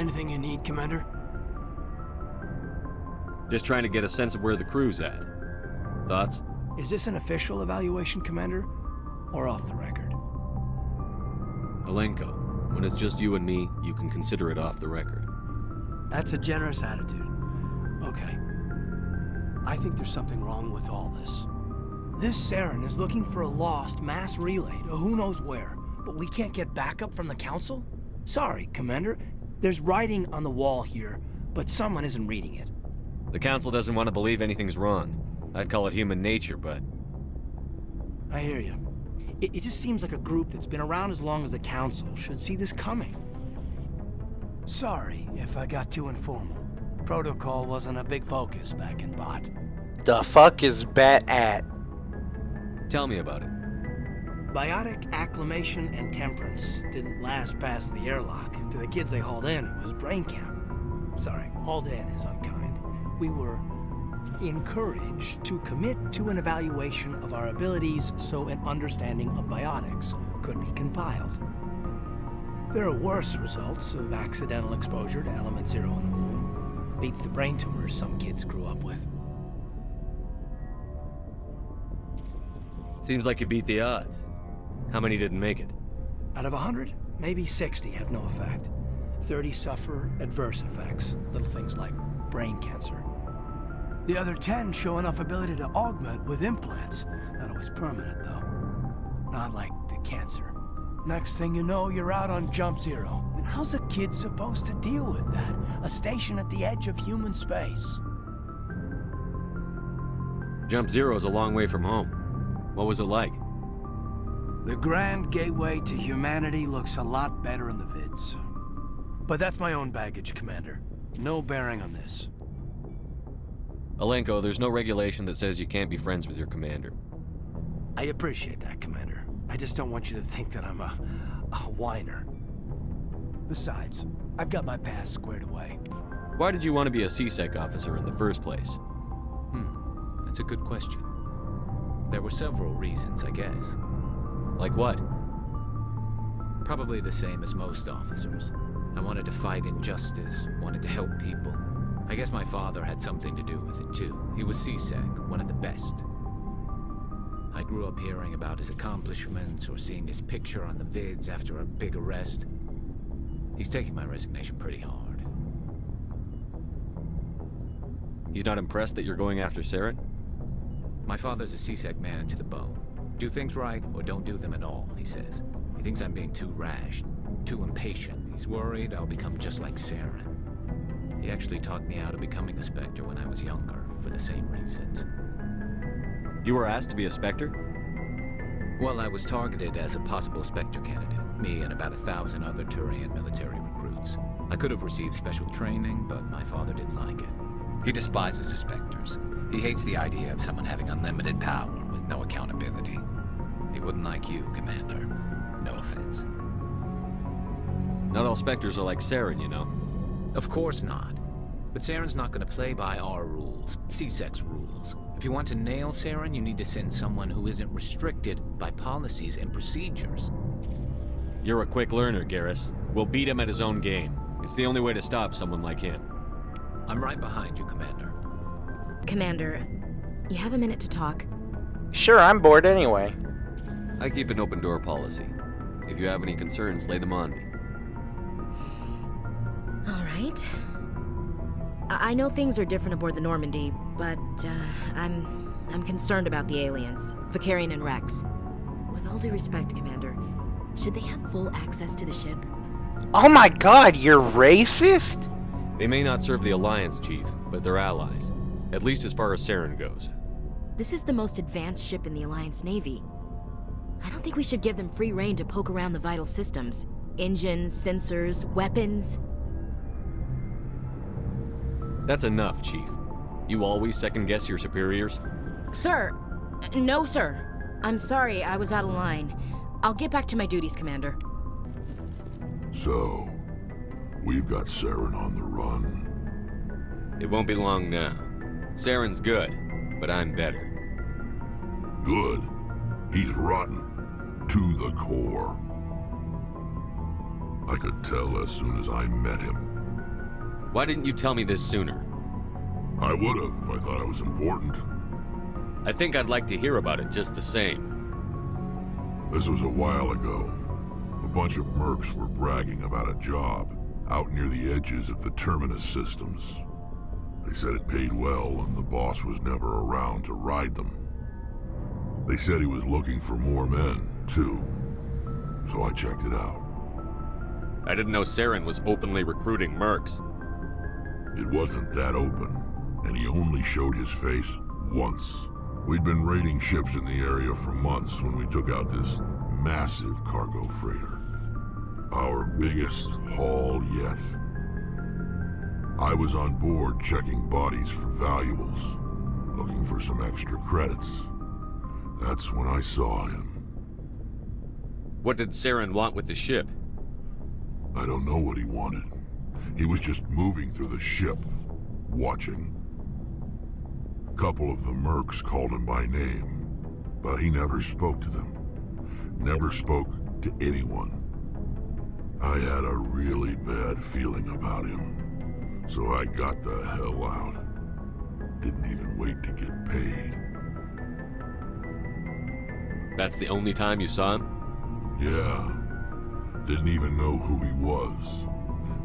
Anything you need, Commander? Just trying to get a sense of where the crew's at. Thoughts? Is this an official evaluation, Commander? Or off the record? Alenko, when it's just you and me, you can consider it off the record. That's a generous attitude. Okay. I think there's something wrong with all this. This Saren is looking for a lost mass relay to who knows where, but we can't get backup from the Council? Sorry, Commander. There's writing on the wall here, but someone isn't reading it. The Council doesn't want to believe anything's wrong. I'd call it human nature, but... I hear you. It just seems like a group that's been around as long as the Council should see this coming. Sorry if I got too informal. Protocol wasn't a big focus back in Bot. The fuck is Bat at? Tell me about it. Biotic acclimation and temperance didn't last past the airlock. To the kids they hauled in, it was brain camp. Sorry, hauled in is unkind. We were encouraged to commit to an evaluation of our abilities so an understanding of biotics could be compiled. There are worse results of accidental exposure to Element Zero in the womb. Beats the brain tumors some kids grew up with. Seems like you beat the odds. How many didn't make it? Out of 100, maybe 60 have no effect. 30 suffer adverse effects, little things like brain cancer. The other 10 show enough ability to augment with implants. Not always permanent, though. Not like the cancer. Next thing you know, you're out on Jump Zero. And how's a kid supposed to deal with that? A station at the edge of human space. Jump Zero's a long way from home. What was it like? The grand gateway to humanity looks a lot better in the vids. But that's my own baggage, Commander. No bearing on this. Alenko, there's no regulation that says you can't be friends with your commander. I appreciate that, Commander. I just don't want you to think that I'm a whiner. Besides, I've got my past squared away. Why did you want to be a C-Sec officer in the first place? That's a good question. There were several reasons, I guess. Like what? Probably the same as most officers. I wanted to fight injustice, wanted to help people. I guess my father had something to do with it too. He was C-Sec, one of the best. I grew up hearing about his accomplishments or seeing his picture on the vids after a big arrest. He's taking my resignation pretty hard. He's not impressed that you're going after Saren? My father's a C-Sec man to the bone. Do things right or don't do them at all, he says. He thinks I'm being too rash, too impatient. He's worried I'll become just like Saren. He actually talked me out of becoming a Spectre when I was younger, for the same reasons. You were asked to be a Spectre? Well, I was targeted as a possible Spectre candidate, me and about 1,000 other Turian military recruits. I could have received special training, but my father didn't like it. He despises the Spectres. He hates the idea of someone having unlimited power with no accountability. He wouldn't like you, Commander. No offense. Not all Spectres are like Saren, you know. Of course not. But Saren's not going to play by our rules, C-Sec's rules. If you want to nail Saren, you need to send someone who isn't restricted by policies and procedures. You're a quick learner, Garrus. We'll beat him at his own game. It's the only way to stop someone like him. I'm right behind you, Commander. Commander, you have a minute to talk? Sure, I'm bored anyway. I keep an open door policy. If you have any concerns, lay them on me. All right. I know things are different aboard the Normandy, but I'm concerned about the aliens, Vakarian and Rex. With all due respect, Commander, should they have full access to the ship? Oh my god, you're racist? They may not serve the Alliance, Chief, but they're allies. At least as far as Saren goes. This is the most advanced ship in the Alliance Navy. I don't think we should give them free rein to poke around the vital systems. Engines, sensors, weapons. That's enough, Chief. You always second-guess your superiors? Sir! No, sir. I'm sorry, I was out of line. I'll get back to my duties, Commander. So, we've got Saren on the run. It won't be long now. Saren's good, but I'm better. Good. He's rotten. To the core. I could tell as soon as I met him. Why didn't you tell me this sooner? I would have if I thought I was important. I think I'd like to hear about it just the same. This was a while ago. A bunch of mercs were bragging about a job out near the edges of the Terminus systems. They said it paid well and the boss was never around to ride them. They said he was looking for more men, too. So I checked it out. I didn't know Saren was openly recruiting mercs. It wasn't that open, and he only showed his face once. We'd been raiding ships in the area for months when we took out this massive cargo freighter. Our biggest haul yet. I was on board checking bodies for valuables, looking for some extra credits. That's when I saw him. What did Saren want with the ship? I don't know what he wanted. He was just moving through the ship, watching. A couple of the mercs called him by name, but he never spoke to them. Never spoke to anyone. I had a really bad feeling about him, so I got the hell out. Didn't even wait to get paid. That's the only time you saw him? Yeah. Didn't even know who he was.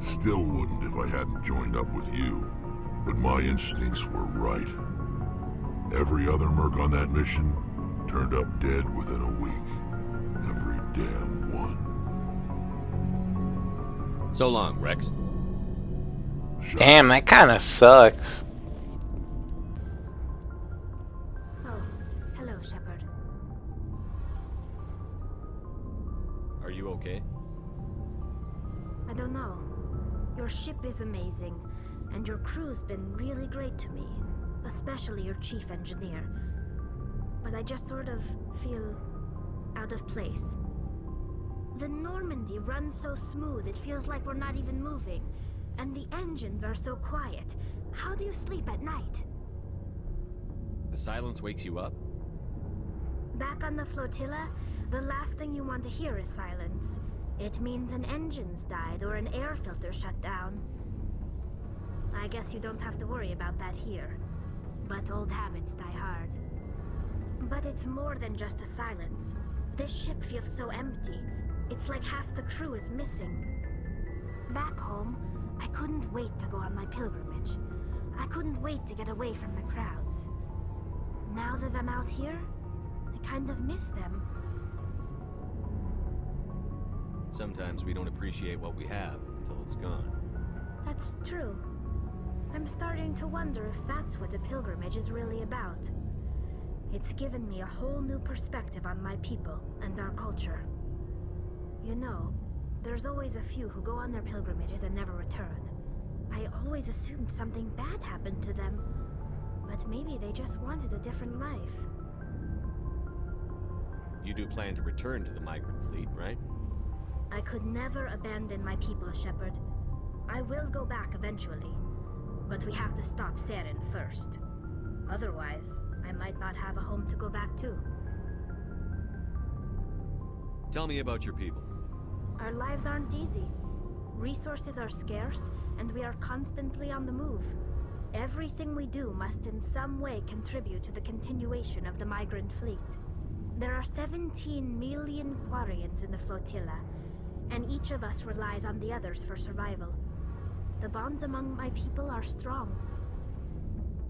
Still wouldn't if I hadn't joined up with you. But my instincts were right. Every other merc on that mission turned up dead within a week. Every damn one. So long, Rex. Damn, that kind of sucks. Oh, hello, Shepard. Are you okay? I don't know. Your ship is amazing, and your crew's been really great to me, especially your chief engineer. But I just sort of feel out of place. The Normandy runs so smooth it feels like we're not even moving, and the engines are so quiet. How do you sleep at night? The silence wakes you up? Back on the flotilla, the last thing you want to hear is silence. It means an engine's died or an air filter shut down. I guess you don't have to worry about that here. But old habits die hard. But it's more than just the silence. This ship feels so empty. It's like half the crew is missing. Back home, I couldn't wait to go on my pilgrimage. I couldn't wait to get away from the crowds. Now that I'm out here, I kind of miss them. Sometimes we don't appreciate what we have until it's gone. That's true. I'm starting to wonder if that's what the pilgrimage is really about. It's given me a whole new perspective on my people and our culture. You know, there's always a few who go on their pilgrimages and never return. I always assumed something bad happened to them, but maybe they just wanted a different life. You do plan to return to the migrant fleet, right? I could never abandon my people, Shepard. I will go back eventually, but we have to stop Saren first. Otherwise, I might not have a home to go back to. Tell me about your people. Our lives aren't easy. Resources are scarce, and we are constantly on the move. Everything we do must in some way contribute to the continuation of the migrant fleet. There are 17 million Quarians in the flotilla, and each of us relies on the others for survival. The bonds among my people are strong.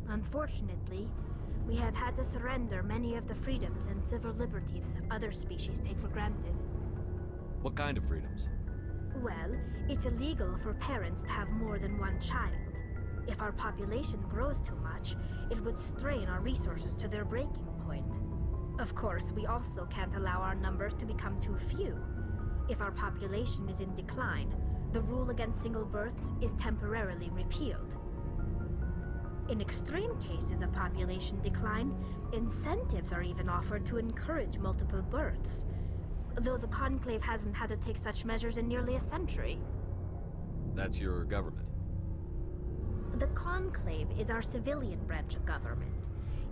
Unfortunately, we have had to surrender many of the freedoms and civil liberties other species take for granted. What kind of freedoms? Well, it's illegal for parents to have more than one child. If our population grows too much, it would strain our resources to their breaking point. Of course, we also can't allow our numbers to become too few. If our population is in decline, the rule against single births is temporarily repealed. In extreme cases of population decline, incentives are even offered to encourage multiple births, though the Conclave hasn't had to take such measures in nearly a century. That's your government. The Conclave is our civilian branch of government.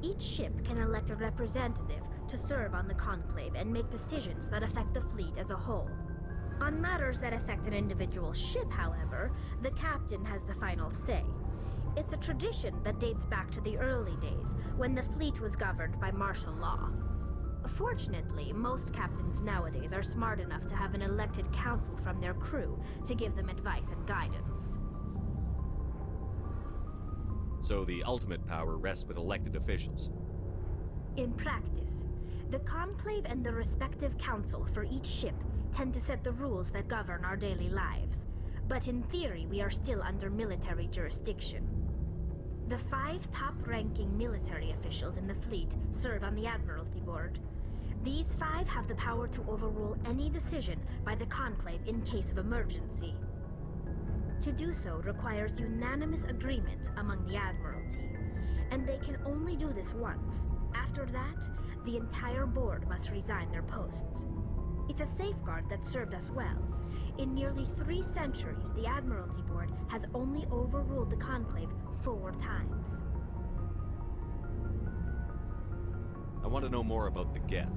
Each ship can elect a representative to serve on the Conclave and make decisions that affect the fleet as a whole. On matters that affect an individual ship, however, the captain has the final say. It's a tradition that dates back to the early days, when the fleet was governed by martial law. Fortunately, most captains nowadays are smart enough to have an elected council from their crew to give them advice and guidance. So the ultimate power rests with elected officials. In practice, the Conclave and the respective council for each ship tend to set the rules that govern our daily lives. But in theory, we are still under military jurisdiction. The 5 top-ranking military officials in the fleet serve on the Admiralty Board. These 5 have the power to overrule any decision by the Conclave in case of emergency. To do so requires unanimous agreement among the Admiralty, and they can only do this once. After that, the entire board must resign their posts. It's a safeguard that served us well. In nearly 3 centuries, the Admiralty Board has only overruled the Conclave 4 times. I want to know more about the Geth.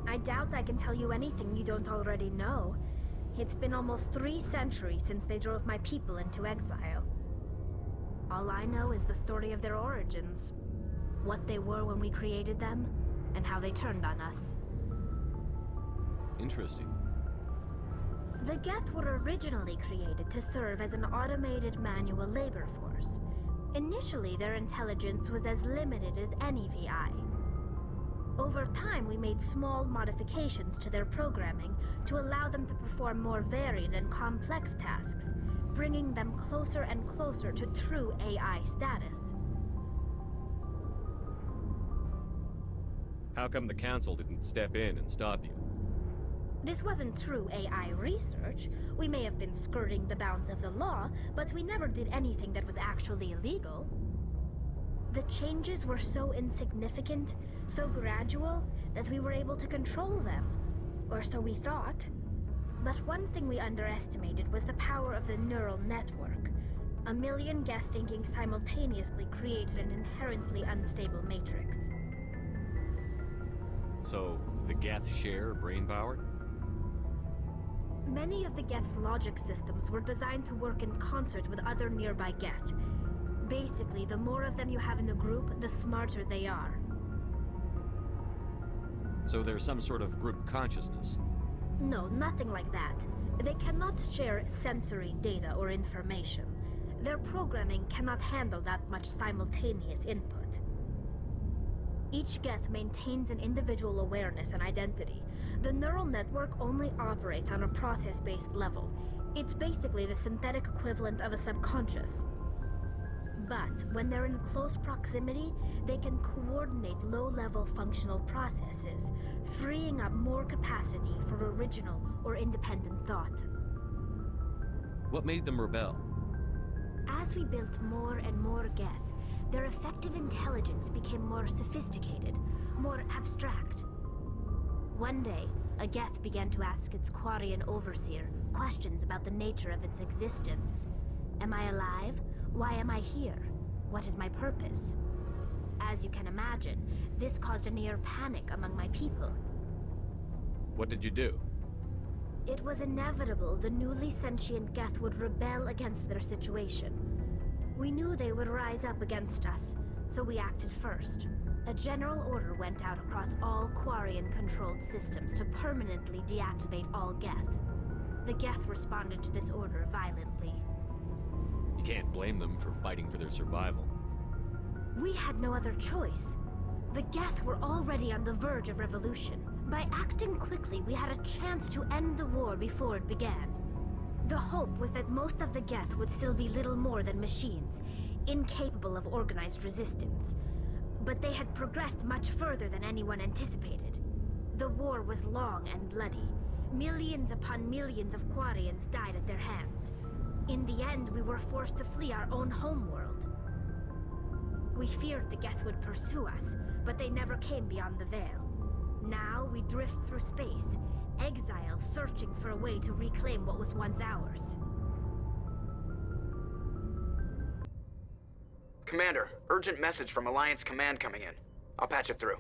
I doubt I can tell you anything you don't already know. It's been almost 3 centuries since they drove my people into exile. All I know is the story of their origins. What they were when we created them, and how they turned on us. Interesting. The Geth were originally created to serve as an automated manual labor force. Initially, their intelligence was as limited as any VI. Over time, we made small modifications to their programming to allow them to perform more varied and complex tasks, bringing them closer and closer to true AI status. How come the council didn't step in and stop you? This wasn't true AI research. We may have been skirting the bounds of the law, but we never did anything that was actually illegal. The changes were so insignificant, so gradual, that we were able to control them. Or so we thought. But one thing we underestimated was the power of the neural network. A million Geth thinking simultaneously created an inherently unstable matrix. So, the Geth share brain power? Many of the Geth's logic systems were designed to work in concert with other nearby Geth. Basically, the more of them you have in a group, the smarter they are. So there's some sort of group consciousness? No, nothing like that. They cannot share sensory data or information. Their programming cannot handle that much simultaneous input. Each Geth maintains an individual awareness and identity. The neural network only operates on a process-based level. It's basically the synthetic equivalent of a subconscious. But when they're in close proximity, they can coordinate low-level functional processes, freeing up more capacity for original or independent thought. What made them rebel? As we built more and more Geth, their effective intelligence became more sophisticated, more abstract. One day, a Geth began to ask its Quarian overseer questions about the nature of its existence. Am I alive? Why am I here? What is my purpose? As you can imagine, this caused a near panic among my people. What did you do? It was inevitable the newly sentient Geth would rebel against their situation. We knew they would rise up against us, so we acted first. A general order went out across all Quarian-controlled systems to permanently deactivate all Geth. The Geth responded to this order violently. You can't blame them for fighting for their survival. We had no other choice. The Geth were already on the verge of revolution. By acting quickly, we had a chance to end the war before it began. The hope was that most of the Geth would still be little more than machines, incapable of organized resistance. But they had progressed much further than anyone anticipated. The war was long and bloody. Millions upon millions of Quarians died at their hands. In the end, we were forced to flee our own homeworld. We feared the Geth would pursue us, but they never came beyond the Veil. Now we drift through space, exile searching for a way to reclaim what was once ours. Commander, urgent message from Alliance Command coming in. I'll patch it through.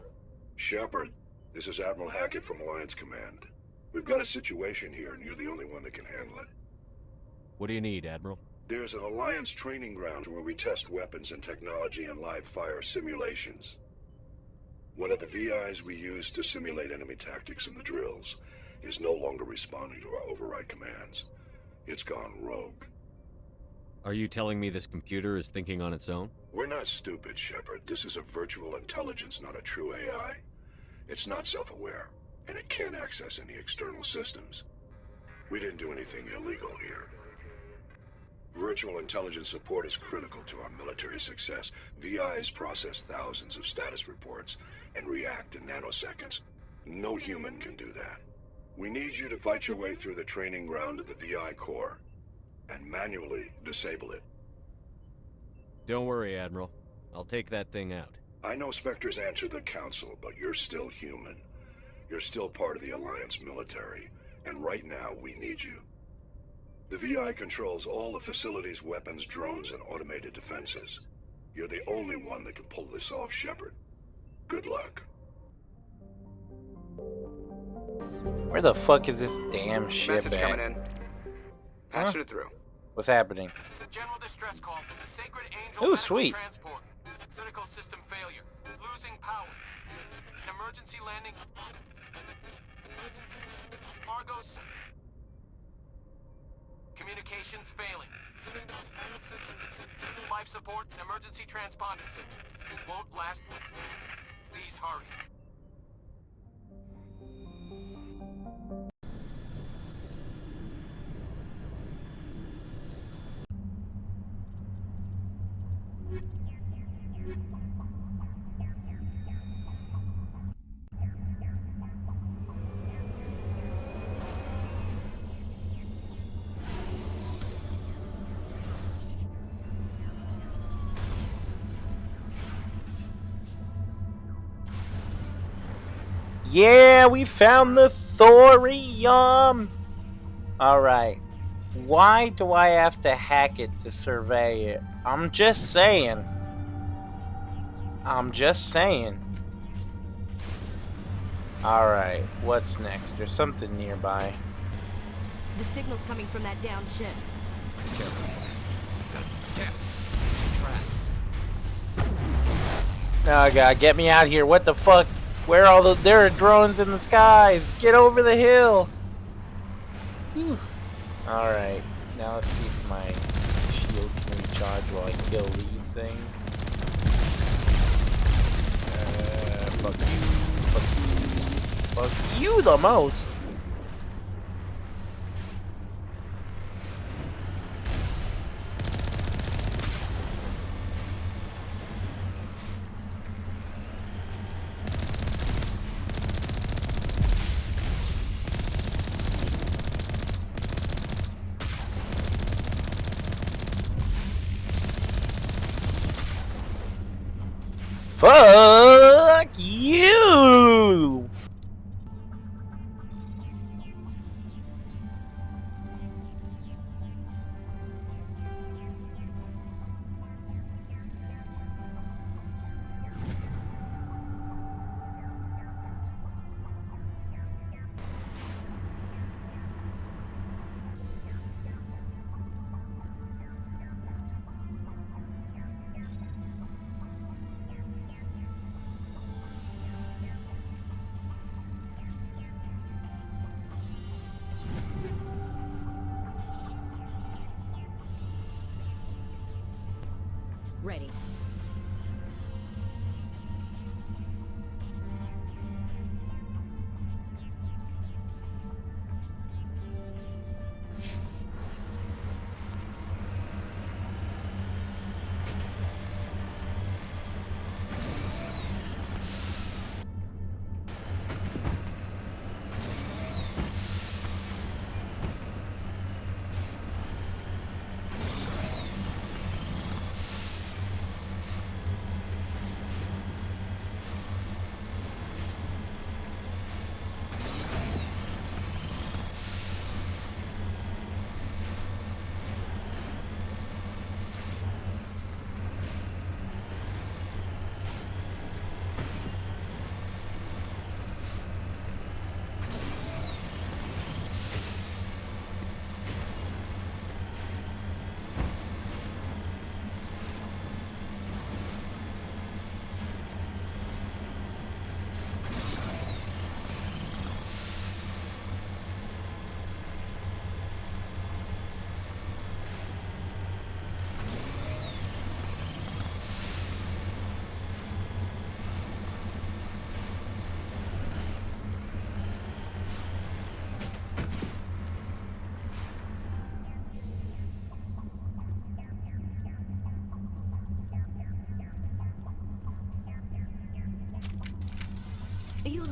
Shepard, this is Admiral Hackett from Alliance Command. We've got a situation here, and you're the only one that can handle it. What do you need, Admiral? There's an Alliance training ground where we test weapons and technology in live fire simulations. One of the VIs we use to simulate enemy tactics in the drills is no longer responding to our override commands. It's gone rogue. Are you telling me this computer is thinking on its own? We're not stupid, Shepard. This is a virtual intelligence, not a true AI. It's not self-aware, and it can't access any external systems. We didn't do anything illegal here. Virtual intelligence support is critical to our military success. VIs process thousands of status reports and react in nanoseconds. No human can do that. We need you to fight your way through the training ground of the VI core and manually disable it. Don't worry, Admiral. I'll take that thing out. I know Spectres answer the Council, but you're still human. You're still part of the Alliance military, and right now we need you. The VI controls all the facility's weapons, drones, and automated defenses. You're the only one that can pull this off, Shepard. Good luck. Where the fuck is this damn ship Message at? coming in. Patching it through. What's happening? General distress call from the Sacred Angel Ooh, Medical sweet. Transport. Critical system failure. Losing power. An emergency landing. Argos. Communications failing. Life support and emergency transponder. Won't last. Please hurry. Yeah, we found the thorium! Alright. Why do I have to hack it to survey it? I'm just saying. Alright, what's next? There's something nearby. The signal's coming from that downed ship. Careful. Damn. It's a trap. Oh god, get me out here. What the fuck? Where are all the... There are drones in the skies. Get over the hill. Whew. Alright. Now let's see if my shield can recharge while I kill these things. Fuck you. Fuck you the most. Fuck you! Ready.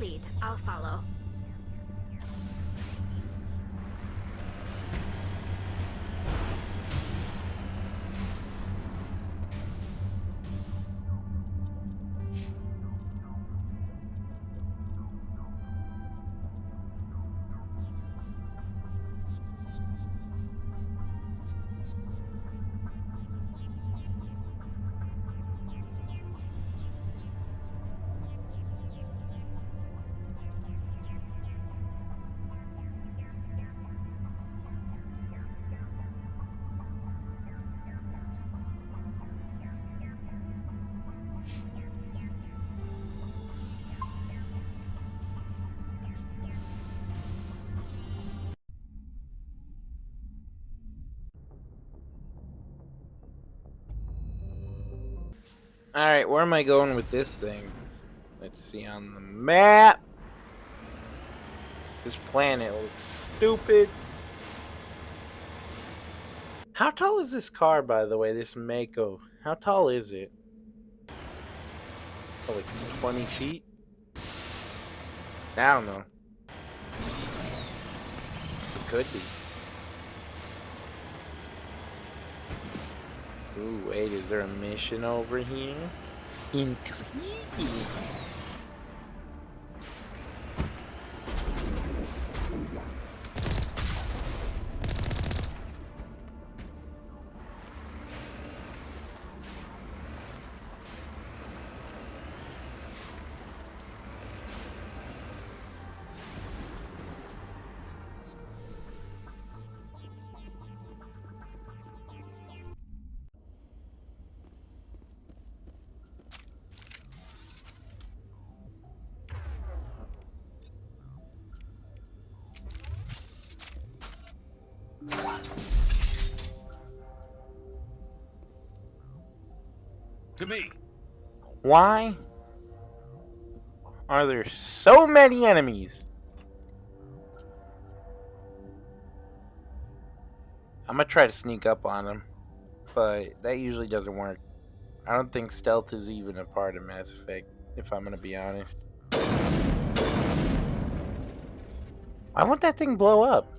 lead. I'll follow. Alright, where am I going with this thing? Let's see on the map. This planet looks stupid. How tall is this car, by the way? This Mako. How tall is it? Oh, like 20 feet? I don't know. It could be. Ooh, wait, is there a mission over here? Intriguing. To me. Why are there so many enemies? I'm gonna try to sneak up on them, but that usually doesn't work. I don't think stealth is even a part of Mass Effect, if I'm gonna be honest. Why won't that thing blow up?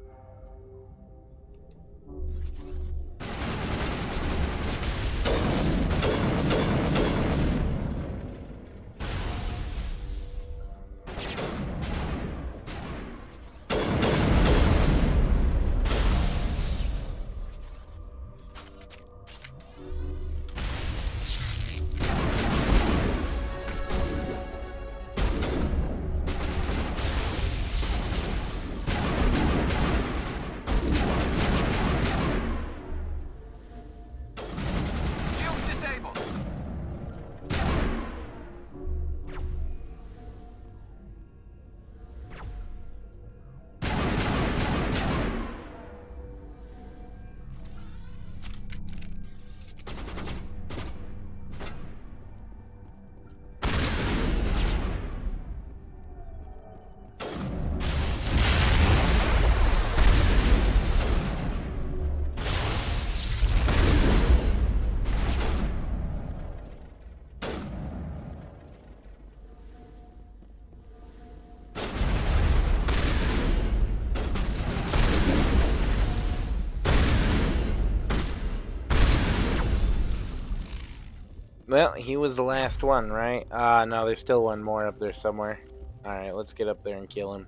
Well, he was the last one, right? No, there's still one more up there somewhere. Alright, let's get up there and kill him.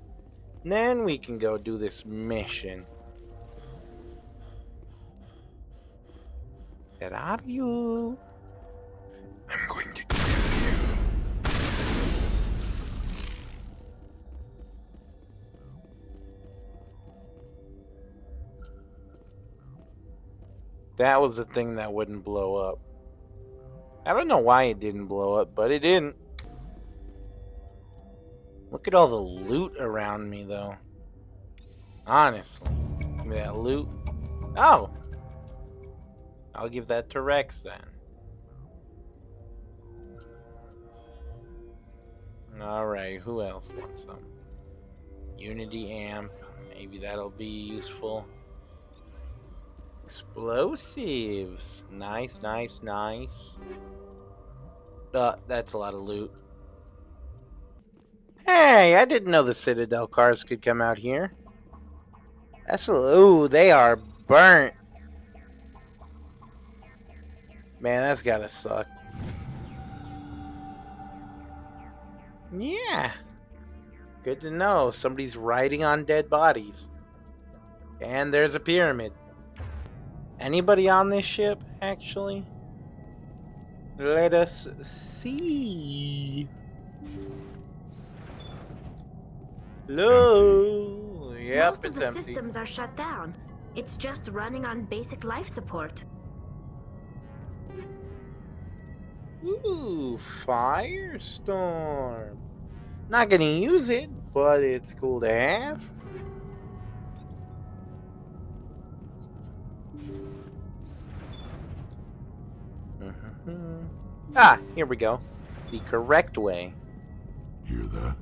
And then we can go do this mission. Where are you? I'm going to kill you. That was the thing that wouldn't blow up. I don't know why it didn't blow up, but it didn't. Look at all the loot around me, though. Honestly. Give me that loot. Oh! I'll give that to Rex, then. Alright, who else wants some? Unity amp. Maybe that'll be useful. Explosives. Nice, nice, nice. That's a lot of loot. Hey, I didn't know the Citadel cars could come out here. Ooh, they are burnt. Man, that's gotta suck. Yeah. Good to know. Somebody's riding on dead bodies. And there's a pyramid. Anybody on this ship, actually? Let us see. Hello. Yep, Most of it's the empty. systems are shut down. It's just running on basic life support. Ooh, Firestorm. Not gonna use it, but it's cool to have. Ah, here we go. The correct way. Hear that?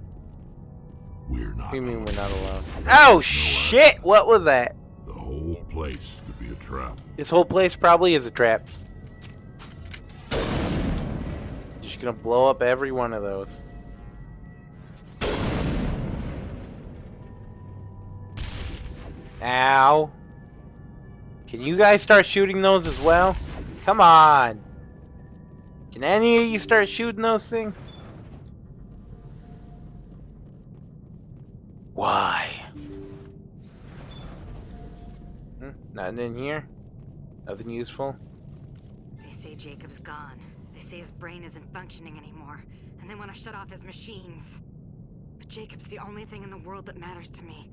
We're not. What do you mean we're not alone? Oh shit! What was that? The whole place could be a trap. This whole place probably is a trap. Just gonna blow up every one of those. Ow. Can you guys start shooting those as well? Come on. Can any of you start shooting those things? Why? Nothing in here? Nothing useful? They say Jacob's gone. They say his brain isn't functioning anymore, and they want to shut off his machines. But Jacob's the only thing in the world that matters to me.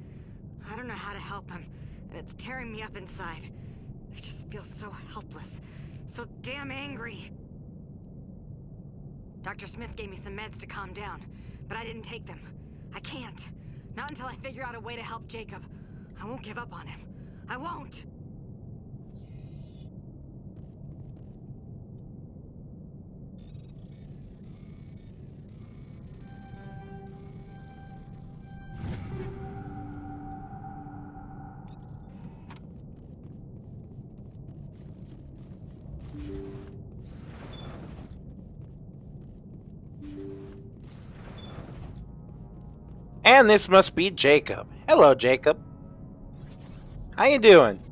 I don't know how to help him, and it's tearing me up inside. I just feel so helpless, so damn angry. Dr. Smith gave me some meds to calm down, but I didn't take them. I can't. Not until I figure out a way to help Jacob. I won't give up on him. I won't! And this must be Jacob. Hello, Jacob. How you doing?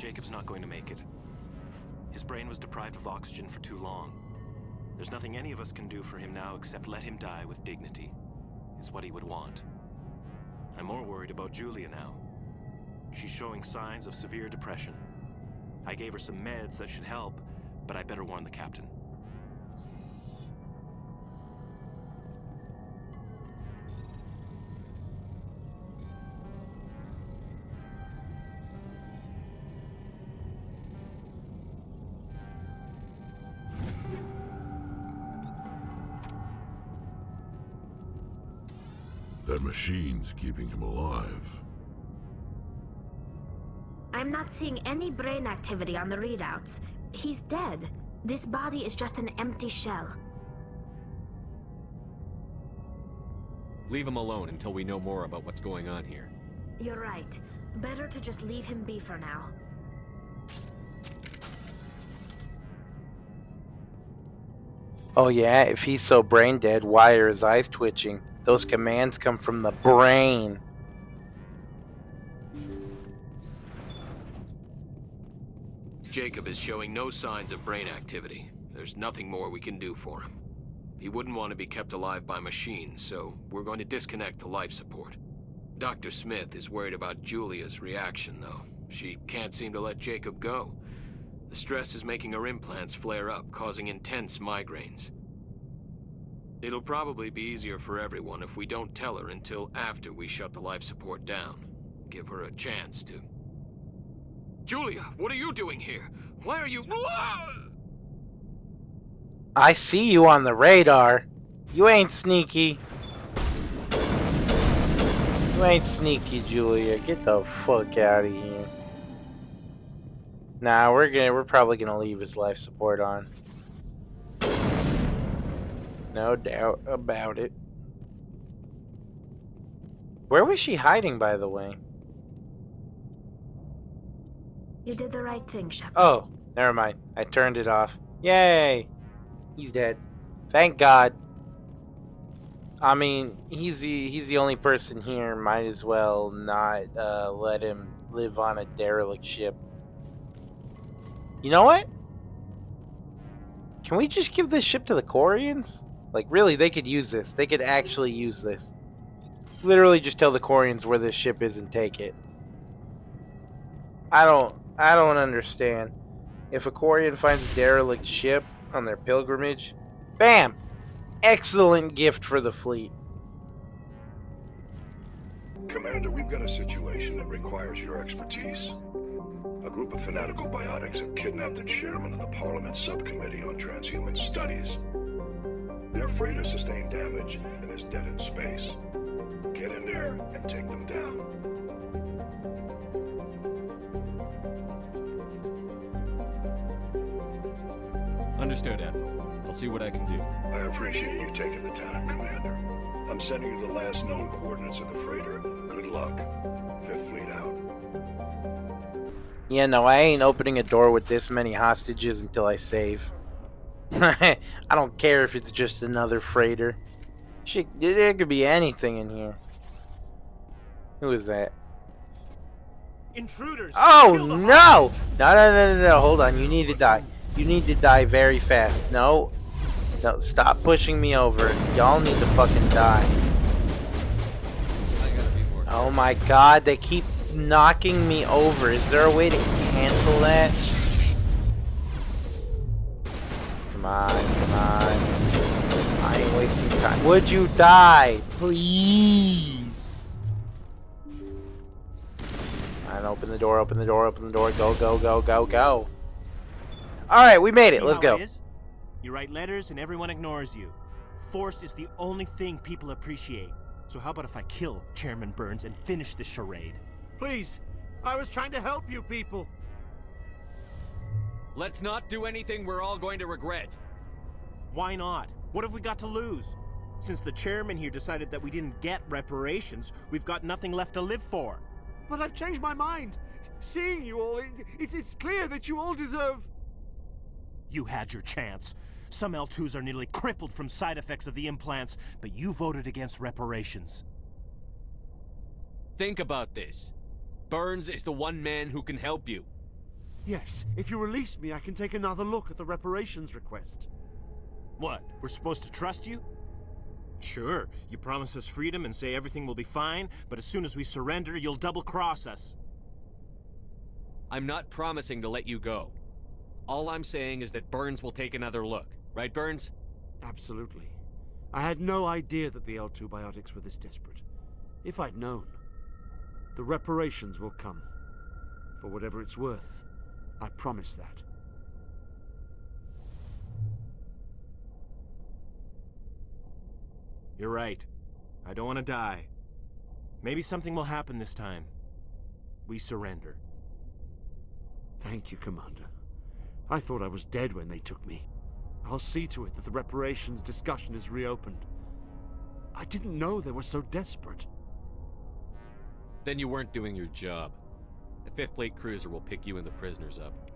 Jacob's not going to make it. His brain was deprived of oxygen for too long. There's nothing any of us can do for him now except let him die with dignity. Is what he would want. I'm more worried about Julia now. She's showing signs of severe depression. I gave her some meds that should help, but I better warn the captain. That machine's keeping him alive. I'm not seeing any brain activity on the readouts. He's dead. This body is just an empty shell. Leave him alone until we know more about what's going on here. You're right. Better to just leave him be for now. Oh yeah, if he's so brain dead, why are his eyes twitching? Those commands come from the brain. Jacob is showing no signs of brain activity. There's nothing more we can do for him. He wouldn't want to be kept alive by machines, so we're going to disconnect the life support. Dr. Smith is worried about Julia's reaction, though. She can't seem to let Jacob go. The stress is making her implants flare up, causing intense migraines. It'll probably be easier for everyone if we don't tell her until after we shut the life support down. Give her a chance to... Julia, what are you doing here? Why are you... I see you on the radar. You ain't sneaky. You ain't sneaky, Julia. Get the fuck out of here. Nah, we're probably gonna leave his life support on. No doubt about it. Where was she hiding, by the way? You did the right thing, Shepard. Oh, never mind. I turned it off. Yay! He's dead. Thank God. I mean, he's the only person here. Might as well not let him live on a derelict ship. You know what? Can we just give this ship to the Quarians? Like, really, they could use this. They could actually use this. Literally just tell the Quarians where this ship is and take it. I don't understand. If a Quarian finds a derelict ship on their pilgrimage, bam! Excellent gift for the fleet. Commander, we've got a situation that requires your expertise. A group of fanatical biotics have kidnapped the chairman of the Parliament Subcommittee on Transhuman Studies. Their freighter sustained damage and is dead in space. Get in there and take them down. Understood, Admiral. I'll see what I can do. I appreciate you taking the time, Commander. I'm sending you the last known coordinates of the freighter. Good luck. Fifth Fleet out. Yeah, no, I ain't opening a door with this many hostages until I save. I don't care if it's just another freighter. Shit, there could be anything in here. Who is that? Intruders! Oh, no! No, hold on. You need to die. You need to die very fast. No, stop pushing me over. Y'all need to fucking die. Oh my god, they keep knocking me over. Is there a way to cancel that? Come on. I ain't wasting time. Would you die? Please. Alright, open the door. Go. Alright, we made it. Let's go. You write letters and everyone ignores you. Force is the only thing people appreciate. So how about if I kill Chairman Burns and finish this charade? Please, I was trying to help you people. Let's not do anything we're all going to regret. Why not? What have we got to lose? Since the chairman here decided that we didn't get reparations, we've got nothing left to live for. But I've changed my mind. Seeing you all, it's clear that you all deserve... You had your chance. Some L2s are nearly crippled from side effects of the implants, but you voted against reparations. Think about this. Burns is the one man who can help you. Yes, if you release me, I can take another look at the reparations request. What, we're supposed to trust you? Sure, you promise us freedom and say everything will be fine, but as soon as we surrender, you'll double-cross us. I'm not promising to let you go. All I'm saying is that Burns will take another look. Right, Burns? Absolutely. I had no idea that the L2 biotics were this desperate. If I'd known, the reparations will come. For whatever it's worth, I promise that. You're right. I don't want to die. Maybe something will happen this time. We surrender. Thank you, Commander. I thought I was dead when they took me. I'll see to it that the reparations discussion is reopened. I didn't know they were so desperate. Then you weren't doing your job. The 5th Fleet cruiser will pick you and the prisoners up.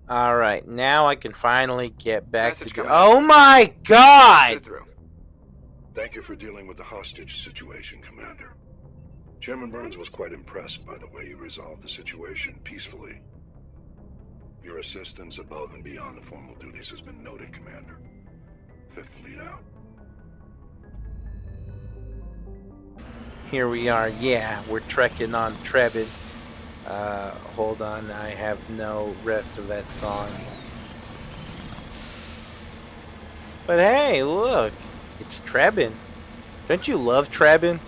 Alright, now I can finally get back to... Oh my god! Thank you for dealing with the hostage situation, Commander. Chairman Burns was quite impressed by the way you resolved the situation peacefully. Your assistance above and beyond the formal duties has been noted, Commander. 5th Fleet out. Here we are. Yeah, we're trekking on Trebin. Hold on, I have no rest of that song. But hey, look, it's Trebin. Don't you love Trebin?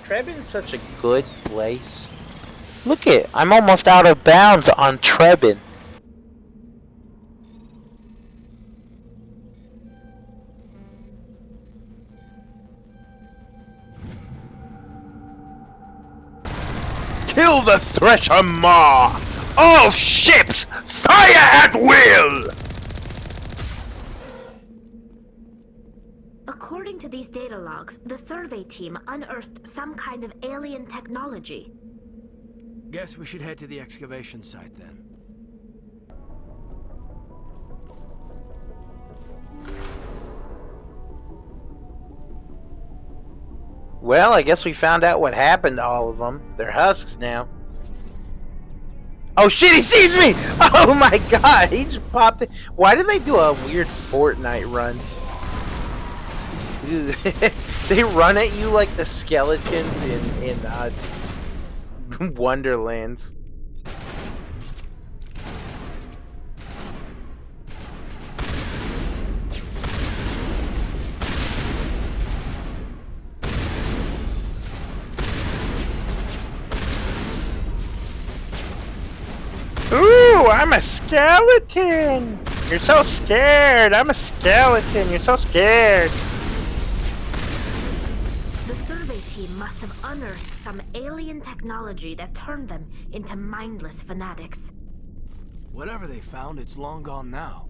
Trebin's such a good place. Look it, I'm almost out of bounds on Trebin. Kill the Thresher Maw! All ships, fire at will! According to these data logs, the survey team unearthed some kind of alien technology. Guess we should head to the excavation site then. Well, I guess we found out what happened to all of them. They're husks now. Oh shit, he sees me! Oh my god, he just popped it. Why did they do a weird Fortnite run? They run at you like the skeletons in Wonderlands. Ooh, I'm a skeleton! You're so scared! I'm a skeleton! You're so scared! The survey team must have unearthed some alien technology that turned them into mindless fanatics. Whatever they found, it's long gone now.